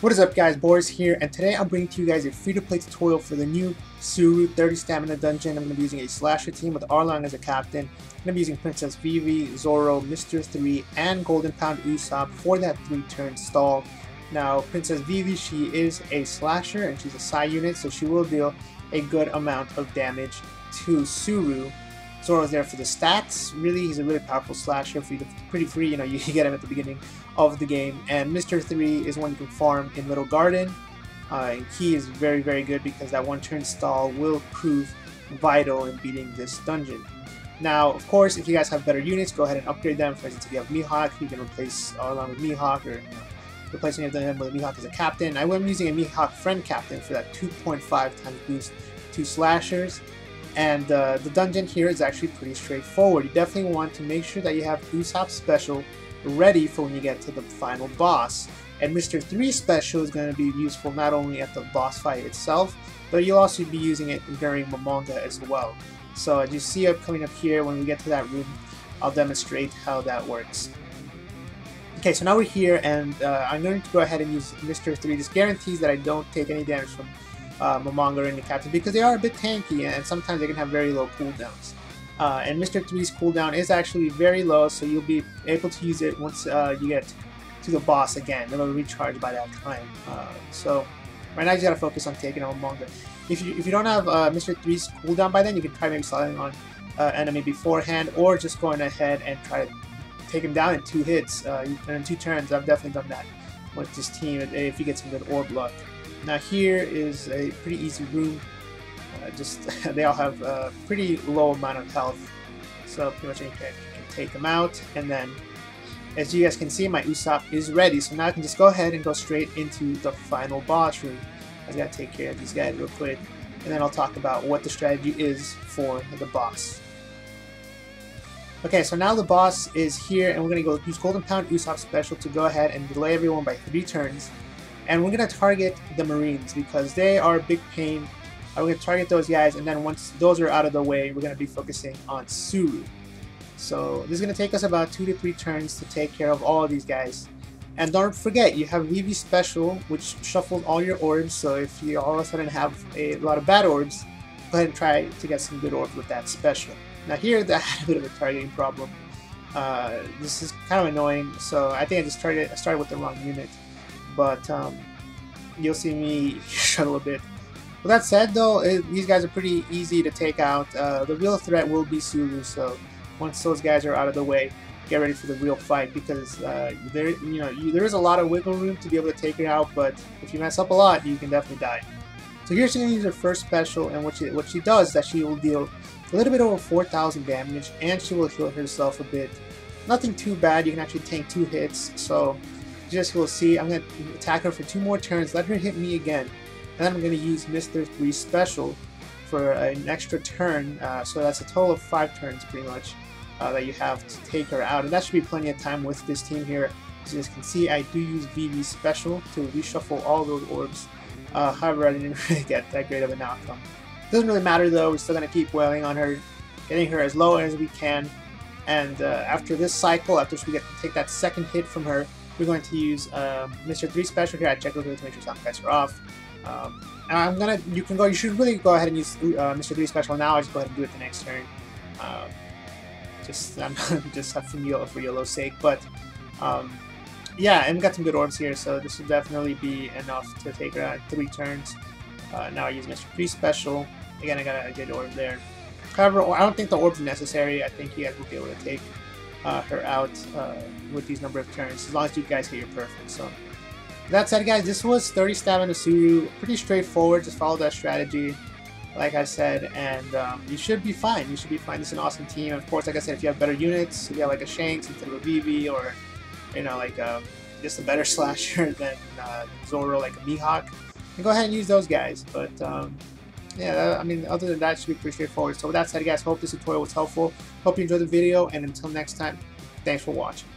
What is up guys, Boris here, and today I'm bringing to you guys a free-to-play tutorial for the new Tsuru 30 Stamina Dungeon. I'm going to be using a slasher team with Arlong as a captain. I'm going to be using Princess Vivi, Zoro, Mr. 3, and Golden Pound Usopp for that 3-turn stall. Now, Princess Vivi, she is a slasher and she's a side unit, so she will deal a good amount of damage to Tsuru. Zoro's there for the stats. Really, he's a really powerful slasher. Pretty free, you get him at the beginning of the game. And Mr. 3 is one you can farm in Little Garden. And he is very, very good because that 1-turn stall will prove vital in beating this dungeon. Now, of course, if you guys have better units, go ahead and upgrade them. For instance, if you have Mihawk, you can replace Arlong with Mihawk, or replace any of them with Mihawk as a captain. I am using a Mihawk friend captain for that 2.5 times boost to slashers. And the dungeon here is actually pretty straightforward. You definitely want to make sure that you have Usopp special ready for when you get to the final boss. And Mr. 3 special is going to be useful not only at the boss fight itself, but you'll also be using it during Momonga as well. So as you see coming up here, when we get to that room, I'll demonstrate how that works. Okay, so now we're here, and I'm going to go ahead and use Mr. 3. This guarantees that I don't take any damage from Momonga and the captain, because they are a bit tanky and sometimes they can have very low cooldowns. And Mr. 3's cooldown is actually very low, so you'll be able to use it once you get to the boss again. It'll recharge by that time. So right now you gotta focus on taking out Momonga. If you don't have Mr. 3's cooldown by then, you can try maybe sliding on enemy beforehand, or just going ahead and try to take him down in 2 hits, and in 2 turns. I've definitely done that with this team if you get some good orb luck. Now here is a pretty easy room. They all have a pretty low amount of health, so pretty much any character can take them out. And then, as you guys can see, my Usopp is ready, so now I can just go ahead and go straight into the final boss room. I just gotta take care of these guys real quick, and then I'll talk about what the strategy is for the boss. Okay, so now the boss is here, and we're gonna go use Golden Pound Usopp special to go ahead and delay everyone by 3 turns. And we're going to target the Marines because they are a big pain. We're going to target those guys, and then once those are out of the way, we're going to be focusing on Tsuru. So this is going to take us about 2 to 3 turns to take care of all of these guys. And don't forget, you have Vivi special, which shuffles all your orbs, so if you all of a sudden have a lot of bad orbs, go ahead and try to get some good orbs with that special. Now here, I had a bit of a targeting problem. This is kind of annoying, so I think I started with the wrong unit. But you'll see me struggle a bit. With that said, though, these guys are pretty easy to take out. The real threat will be Tsuru, so once those guys are out of the way, get ready for the real fight, because there is a lot of wiggle room to be able to take her out. But if you mess up a lot, you can definitely die. So here she's going to use her first special, and what she does is that she will deal a little bit over 4,000 damage, and she will heal herself a bit. Nothing too bad. You can actually tank 2 hits, so just we'll see. I'm going to attack her for 2 more turns, let her hit me again, and then I'm going to use Mr. 3 special for an extra turn, so that's a total of 5 turns pretty much that you have to take her out, and that should be plenty of time with this team here. As you guys can see, I do use Vivi special to reshuffle all those orbs. However, I didn't really get that great of an outcome. Doesn't really matter though, we're still going to keep wailing on her, getting her as low as we can, and after this cycle, after we get to take that second hit from her, we're going to use Mr. 3 special here. I checked over to make sure sound effects are off. You should really go ahead and use Mr. 3 special now. I just go ahead and do it the next turn. Just for YOLO's sake. But yeah, and we got some good orbs here, so this will definitely be enough to take her out 3 turns. Now I use Mr. 3 special. Again, I got a good orb there. However, I don't think the orb's necessary. I think you guys will be able to take her out with these number of turns, as long as you guys hit your perfect. So that said, guys, this was 30 Stamina Tsuru. Pretty straightforward. Just follow that strategy, like I said, and you should be fine. You should be fine. This is an awesome team. Of course, like I said, if you have better units, if you have like a Shanks instead of a Vivi, or just a better slasher than Zoro, like a Mihawk, then go ahead and use those guys. But yeah, I mean, other than that, it should be pretty straightforward. So with that said, guys, hope this tutorial was helpful. Hope you enjoyed the video, and until next time, thanks for watching.